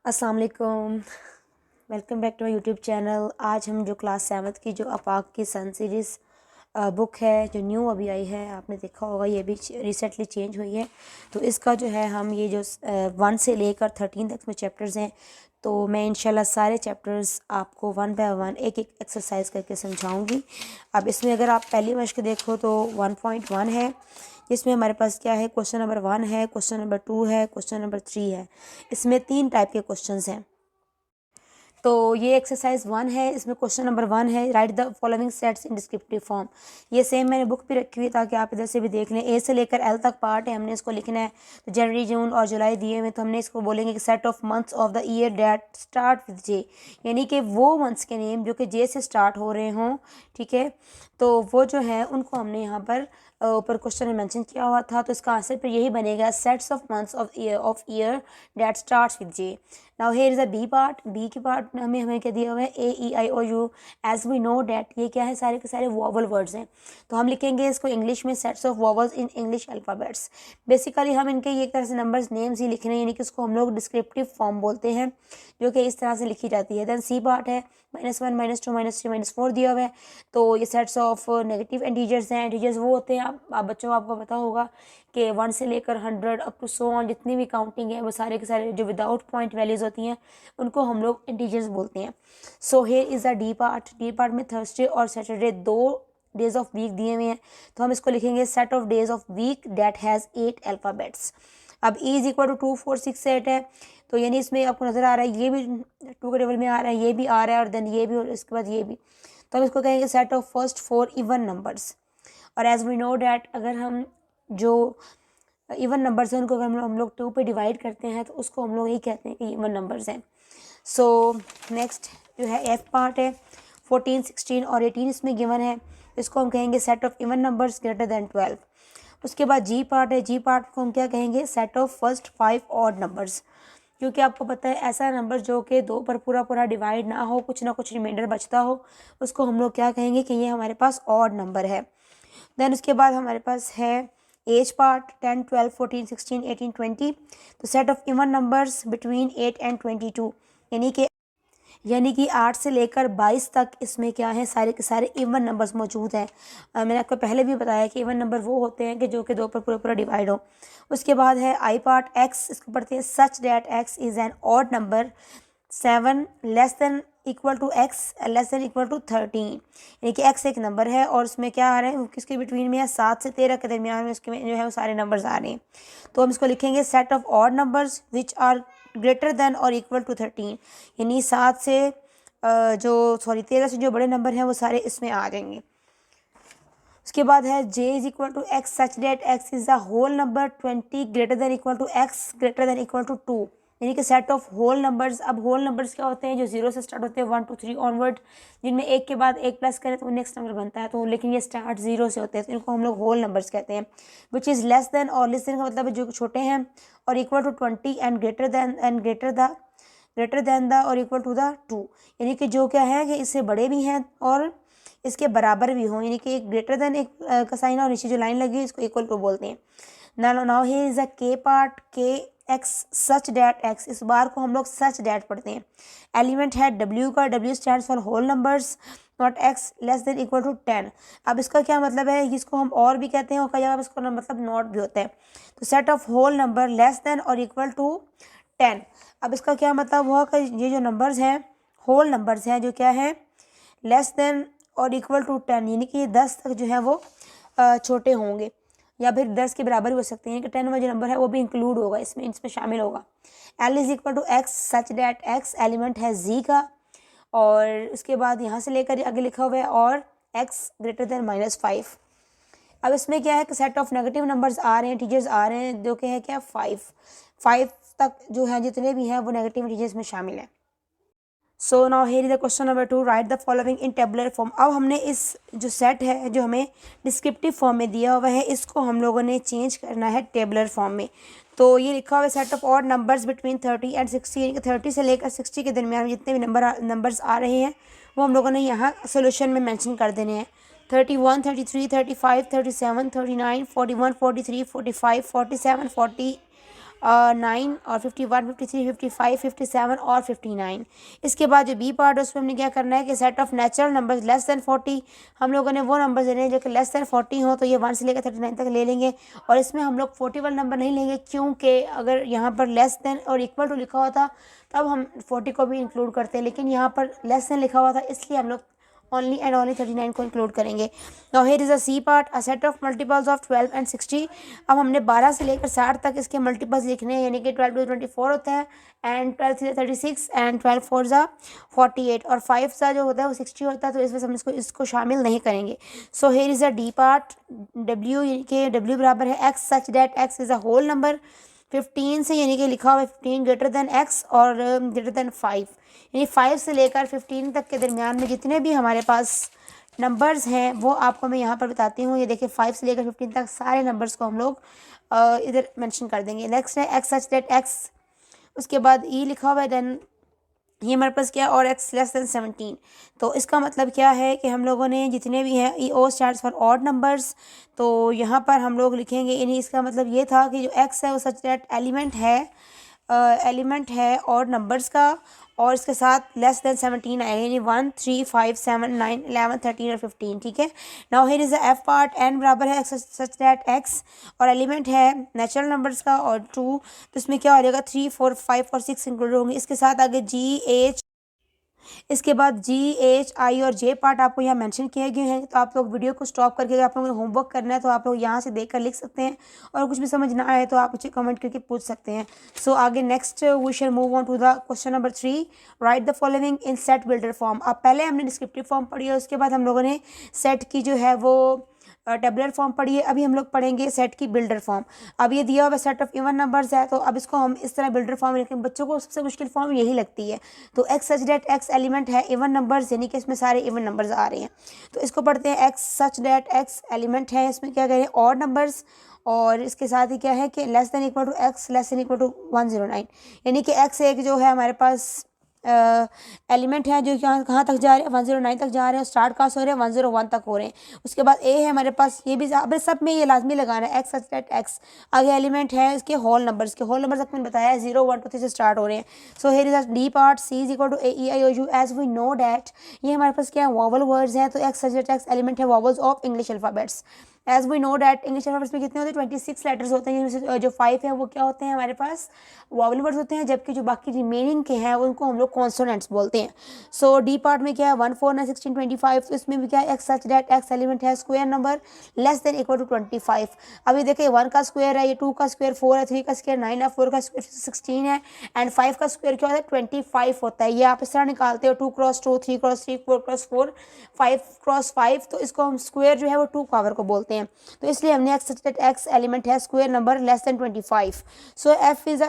अस्सलाम वालेकुम। Welcome back to my YouTube channel. आज हम जो क्लास 7 की जो आफाक की सन सीरीज़ बुक है जो न्यू अभी आई है, आपने देखा होगा ये भी रिसेंटली चेंज हुई है। तो इसका जो है हम ये जो 1 से लेकर 13 तक में चैप्टर्स हैं, तो मैं इंशाल्लाह सारे चैप्टर्स आपको 1 बाय 1 एक एक एक्सरसाइज करके समझाऊंगी। अब इसमें अगर आप पहली मश्क देखो तो 1.1 है, जिसमें हमारे पास क्या है, क्वेश्चन नंबर 1 है, क्वेश्चन नंबर 2 है, क्वेश्चन नंबर 3 है। इसमें 3 टाइप के क्वेश्चंस हैं। तो ये एक्सरसाइज 1 है, इसमें क्वेश्चन नंबर 1 है, right the following sets in descriptive form. ये सेम मैंने बुक भी रखी हुई है ताकि आप इधर से भी देख लें। ए से लेकर एल तक पार्ट है, हमने इसको लिखना है। तो जनवरी, जून और जुलाई दिए हुए, तो हमने इसको बोलेंगे कि set of months of the year that start with J, यानी कि वो मंथ्स के नेम जो कि जे से स्टार्ट हो रहे हों, ठीक है। तो वो जो है उनको हमने यहाँ पर ऊपर क्वेश्चन में मेंशन किया हुआ था। तो इसका आंसर पर यही बनेगा, sets of months of year that starts with J. Now here is a B part. B के पार्ट में हमें क्या दिया हुआ है, A E I O U. As we know that ये क्या है, सारे के सारे वॉवल वर्ड्स हैं। तो हम लिखेंगे इसको इंग्लिश में sets of vowels in English alphabets. Basically हम इनके ये एक तरह से नंबर्स नेम्स ही लिख रहे हैं, यानी कि इसको हम लोग डिस्क्रिप्टिव फॉर्म बोलते हैं, जो कि इस तरह से लिखी जाती है। देन सी पार्ट है, -1, -2, -3, -4 दिया हुआ है। तो ये सेट्स ऑफ नेगेटिव इंटीजर्स हैं। इंटीजर्स वो होते हैं, आप बच्चों आपको पता होगा कि 1 से लेकर 100 अप टू सो ऑन जितनी भी काउंटिंग है, वो सारे के सारे जो विदाउट पॉइंट वैल्यूज होती हैं उनको हम लोग इंटीजर्स बोलते हैं। So here is a D part. D part में थर्सडे और सैटरडे 2 डेज ऑफ वीक दिए हुए हैं। तो हम इसको लिखेंगे set of days of week that has 8 alphabets. अब ई इज इक्वल टू 2, 4, 6, 8 है। तो यानी इसमें आपको नज़र आ रहा है, ये भी 2 के टेबल में आ रहा है, ये भी आ रहा है, और देन ये भी, और इसके बाद ये भी। तो हम इसको कहेंगे set of first 4 even numbers. और एज वी नो डैट अगर हम जो इवन नंबर्स हैं उनको अगर हम लोग 2 पे डिवाइड करते हैं तो उसको हम लोग यही कहते हैं कि इवन नंबर्स हैं। सो नेक्स्ट जो है एफ पार्ट है, 14, 16 और 18 इसमें गिवन है। इसको हम कहेंगे set of even numbers greater then 12। उसके बाद जी पार्ट है, जी पार्ट को हम क्या कहेंगे, set of first 5 odd numbers. क्योंकि आपको पता है ऐसा नंबर जो कि 2 पर पूरा पूरा डिवाइड ना हो, कुछ ना कुछ रिमाइंडर बचता हो, उसको हम लोग क्या कहेंगे कि ये हमारे पास ऑड नंबर है। देन उसके बाद हमारे पास है एज पार्ट, 10, 12, 14, 16, 18, 20। तो set of even numbers between 8 and 22, यानी कि 8 से लेकर 22 तक इसमें क्या है, सारे के सारे इवन नंबर्स मौजूद हैं। मैंने आपको पहले भी बताया कि इवन नंबर वो होते हैं कि जो कि 2 पर पूरा पूरा डिवाइड हो। उसके बाद है आई पार्ट, एक्स, इसको पढ़ते हैं such that x is an odd number 7 less than equal to x less than equal to 13, यानी कि एक्स एक नंबर है और उसमें क्या आ रहा है, वो किसके बिटवीन में है, 7 से 13 के दरमियान में उसके में जो है वो सारे नंबर्स आ रहे हैं। तो हम इसको लिखेंगे set of odd numbers which are greater than और इक्वल टू 13, यानी 7 से जो 13 से जो बड़े नंबर हैं वो सारे इसमें आ जाएंगे। उसके बाद है J is equal to x such that X is the whole number 20 greater than equal to X greater than equal to 2, यानी कि सेट ऑफ होल नंबर्स। अब होल नंबर्स क्या होते हैं, जो 0 से स्टार्ट होते हैं 1, 2, 3 ऑनवर्ड, जिनमें एक के बाद एक प्लस करें तो वो नेक्स्ट नंबर बनता है। तो लेकिन ये स्टार्ट 0 से होते हैं, तो इनको हम लोग होल नंबर्स कहते हैं। विच इज़ लेस देन, और लेस देन का मतलब है जो छोटे हैं, और equal to 20 and greater than the और इक्वल टू द 2, यानी कि जो क्या है कि इससे बड़े भी हैं और इसके बराबर भी हों, यानी कि एक ग्रेटर देन एक का साइन और नीचे जो लाइन लगी है इसको इक्वल टू बोलते हैं। नाउ हियर इज अ के पार्ट, के एक्स सच डैट एक्स, इस बार को हम लोग सच डैट पढ़ते हैं। एलिमेंट है डब्ल्यू का, W stands for whole numbers not x less than equal to 10। अब इसका क्या मतलब है, इसको हम और भी कहते हैं और कई जगह इसका मतलब नॉट भी होता है। तो set of whole number less than और इक्वल टू 10। अब इसका क्या मतलब हुआ कि ये जो नंबर्स हैं होल नंबर्स हैं, जो क्या है लेस देन और इक्वल टू 10, यानी कि 10 तक जो है वो छोटे होंगे या फिर 10 के बराबर भी हो सकते हैं, यानी कि 10 में जो नंबर है वो भी इंक्लूड होगा, इसमें शामिल होगा। L is equal to x such that x, element है जी का, और उसके बाद यहाँ से लेकर आगे लिखा हुआ है और एक्स ग्रेटर देन -5। अब इसमें क्या है कि सेट ऑफ नेगेटिव नंबर्स आ रहे हैं, इंटीजर्स आ रहे हैं, जो कि है क्या 5 तक जो है जितने भी हैं वो नेगेटिव इंटीजर्स में शामिल है। So now here is the question number 2, right the following in tabular form. अब हमने इस जो सेट है जो हमें डिस्क्रिप्टिव फॉर्म में दिया हुआ है, इसको हम लोगों ने चेंज करना है टेबुलर फॉर्म में। तो ये लिखा हुआ है set of odd numbers between 30 and 60, यानी कि 30 से लेकर 60 के दरमियान में जितने भी नंबर्स आ रहे हैं वो हम लोगों ने यहाँ सोल्यूशन में मैंशन कर देने हैं। 31, 33, 35, 37, 39, 41, 43, 45, 47, 48, 9 और 51, 53, 55, 57 और 59। इसके बाद जो बी पार्ट है उसमें हमने क्या करना है कि set of natural numbers less then 40, हम लोगों ने वो नंबर लेने हैं जो कि लेस देन 40 हो, तो ये 1 से लेकर 39 तक ले लेंगे। और इसमें हम लोग 41 नंबर नहीं लेंगे, क्योंकि अगर यहाँ पर लेस देन और इक्वल टू लिखा हुआ था तब हम 40 को भी इंक्लूड करते हैं, लेकिन यहाँ पर लेस देन लिखा हुआ था इसलिए हम लोग ओनली एंड ओनली 39 को इंक्लूड करेंगे। Now here is a C part, a set of multiples of 12 and 60। अब हमने 12 से लेकर 60 तक इसके मल्टीपल्स लिखने हैं, यानी कि 12 टू 24 होता है, एंड 12 थ्री 36, एंड 12 फोर ज़ा 48, और 5 सा जो होता है वो 60 होता है, तो इस वजह से हम इसको शामिल नहीं करेंगे। So here is a D part, W यानी कि डब्ल्यू बराबर है X such that x is a whole number 15 से, यानी कि लिखा हुआ है 15 ग्रेटर देन एक्स और ग्रेटर देन 5, यानी 5 से लेकर 15 तक के दरमियान में जितने भी हमारे पास नंबर्स हैं वो आपको मैं यहाँ पर बताती हूँ। ये देखिए 5 से लेकर 15 तक सारे नंबर्स को हम लोग इधर मेंशन कर देंगे। नेक्स्ट है एक्स सच दैट एक्स, उसके बाद ई लिखा हुआ है, देन ये हमारे पास क्या, और एक्स लेस देन 17। तो इसका मतलब क्या है कि हम लोगों ने जितने भी हैं, ई ओ स्टैंड्स फॉर ऑड नंबर्स, तो यहाँ पर हम लोग लिखेंगे, यानी इसका मतलब ये था कि जो एक्स है वो सच दैट एलिमेंट है और नंबर्स का, और इसके साथ लेस देन 17 आएगा, यानी 1, 3, 5, 7, 9, 11, 13 और 15। ठीक है। Now here is the F part, N बराबर है एक्स सच दैट एक्स, और एलिमेंट है नेचुरल नंबर्स का और 2, तो इसमें क्या हो जाएगा 3, 4, 5 और 6 इंक्लूड होंगे। इसके साथ आगे जी एच, इसके बाद जी एच आई और जे पार्ट आपको यहाँ मेंशन किए गए हैं। तो आप लोग वीडियो को स्टॉप करके, अगर आप लोगों को होमवर्क करना है तो आप लोग यहाँ से देखकर लिख सकते हैं, और कुछ भी समझ ना आए तो आप मुझे कमेंट करके पूछ सकते हैं। सो आगे next we shall move on to the question number 3, write the following in set builder form. अब पहले हमने डिस्क्रिप्टिव फॉर्म पढ़ी है, उसके बाद हम लोगों ने सेट की जो है वो टेबुलर फॉर्म पढ़ी है, अभी हम लोग पढ़ेंगे सेट की बिल्डर फॉर्म। अब ये दिया हुआ सेट ऑफ इवन नंबर्स है, तो अब इसको हम इस तरह बिल्डर फॉर्म लिखें। बच्चों को सबसे मुश्किल फॉर्म यही लगती है। तो X such that x element है इवन नंबर्स, यानी कि इसमें सारे इवन नंबर्स आ रहे हैं, तो इसको पढ़ते हैं। X such that x element है, इसमें क्या करें ऑड नंबर्स, और इसके साथ ही क्या है कि less than equal to x less than equal to 109, यानी कि एक्स एक जो है हमारे पास एलिमेंट है जो कहाँ तक जा रहे हैं 109 तक जा रहे हैं, स्टार्ट कहाँ से हो रहे हैं 101 तक हो रहे हैं। उसके बाद ए है हमारे पास, ये भी अब सब में ये लाजमी लगाना है एक्स सच दैट एक्स। आगे एलिमेंट है इसके होल नंबर्स, के होल नंबर्स मैंने बताया 0, 1, 2, 3 से स्टार्ट हो रहे हैं। So here is a D part, C is equal to A E I O U, as we know that ये हमारे पास क्या है वॉवल वर्ड्स हैं, तो X such that X element है vowels of English alphabets. As we know that English alphabets में कितने होते हैं 26 लेटर्स होते हैं, जिनमें से जो 5 है वो क्या होते हैं हमारे पास वॉवल वर्ड्स होते हैं, जबकि जो बाकी रिमेनिंग के हैं उनको हम लोग कॉन्सोनेंट्स बोलते हैं। सो डी पार्ट में क्या है 1, 4, 9, 16, 25, तो इसमें भी क्या है X such that X element है square number less than equal to 25। अभी देखिए 1 का स्क्वायर है, ये 2 का स्क्वायर 4 है, 3 का स्क्वायर 9 है, 4 का स्क्वायर 16 है, एंड 5 का स्क्वायर क्या होता है 25 होता है। ये आप इस तरह निकालते हो 2 क्रॉस 2, 3 क्रॉस 3, 4 क्रॉस 4, 5 क्रॉस 5, तो इसको हम स्क्वायर जो है वो 2 पावर को बोलते हैं। तो इसलिए हमने X such that X element है square number less than 25। So F is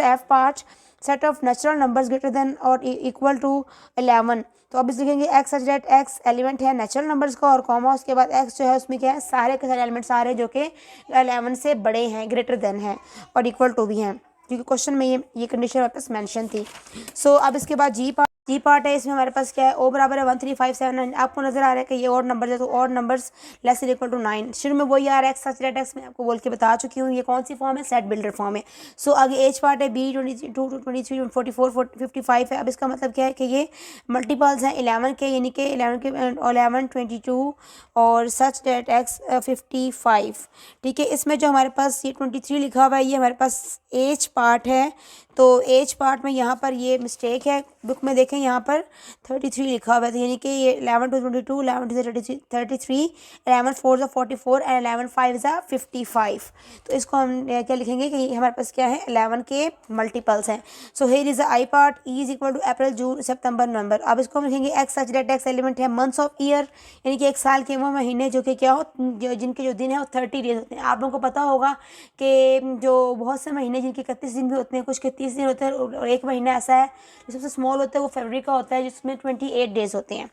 F part, set of natural numbers greater than और इक्वल टू 11। तो अब इस लिखेंगे X such that X element है नेचुरल नंबर्स का, और कॉमा उसके बाद एक्स जो है उसमें क्या है सारे के सारे एलिमेंट्स आ रहे हैं जो कि 11 से बड़े हैं, ग्रेटर देन है और इक्वल टू भी हैं, क्योंकि क्वेश्चन में ये कंडीशन वापस मेंशन थी। सो अब इसके बाद जी पार्ट है, इसमें हमारे पास क्या है ओ बराबर है 1, 3, 5, 7, 9। आपको नजर आ रहा है कि ये और नंबर है, तो और numbers less than equal to 9। शुरू में वही आ रहा है एक्स सच दैट एक्स, मैं आपको बोल के बता चुकी हूँ ये कौन सी फॉर्म है सेट बिल्डर फॉर्म है। सो आगे एच पार्ट है बी 22 टू 23 44 55 है। अब इसका मतलब क्या है कि ये मल्टीपल्स हैं 11 के, यानी कि 11 के 11 22 और सच दैट एक्स 55। ठीक है। इसमें जो हमारे पास ये 23 लिखा हुआ है ये हमारे पास एच पार्ट है, तो एच पार्ट में यहाँ पर ये मिस्टेक है, बुक में देखें यहाँ पर 33 लिखा हुआ है, तो यानी कि ये 11 टू 22, 11 टू 33, 11 4 ज़ा 44 एंड 11 5 ज़ा 55। तो इसको हम क्या लिखेंगे कि हमारे पास क्या है 11 के मल्टीपल्स हैं। So here is the I part, E is equal to April June September November. अब इसको हम लिखेंगे X such that X element है मंथ्स ऑफ ईयर, यानी कि एक साल के वो महीने जो कि क्या हो जिनके जो दिन है वो 30 डेज होते हैं। आप लोगों को पता होगा कि जो बहुत से महीने जिनके 31 दिन भी होते हैं, कुछ के 29 दिन होते हैं, और एक महीना ऐसा है जो सबसे स्मॉल होता है वो फरवरी का होता है, जिसमें 28 डेज होते हैं।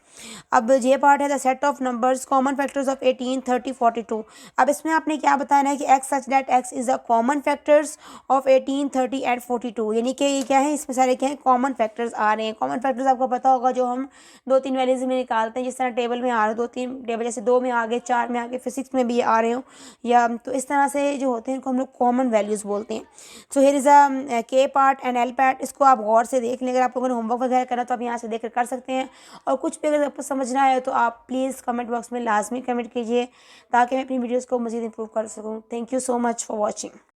अब ये पार्ट है the set of numbers common factors of 18, 30, 42। अब इसमें आपने क्या बताना है कि x such that x is the common factors of 18, 30 and 42, यानी कि ये क्या है, इसमें सारे क्या है, कॉमन फैक्टर्स आ रहे हैं। कॉमन फैक्टर्स आपको पता होगा जो हम 2-3 वैल्यूज में निकालते हैं, जिस तरह टेबल में आ रहे 2-3 टेबल, जैसे 2 में आ गए, 4 में आ गए, फिर 6 में भी आ रहे हो, या तो इस तरह से जो होते हैं इनको हम लोग कॉमन वैल्यूज़ बोलते हैं। सो हियर इज़ अ के पार्ट एंड एल पार्ट, इसको आप गौर से देख लें। अगर आप लोगों ने होमवर्क वगैरह करना तो आप यहाँ से देख कर सकते हैं, और कुछ भी अगर आपको समझना है तो आप प्लीज़ कमेंट बॉक्स में लाजमी कमेंट कीजिए, ताकि मैं अपनी वीडियोज़ को मज़ीद इंप्रूव कर सकूँ। Thank you so much for watching.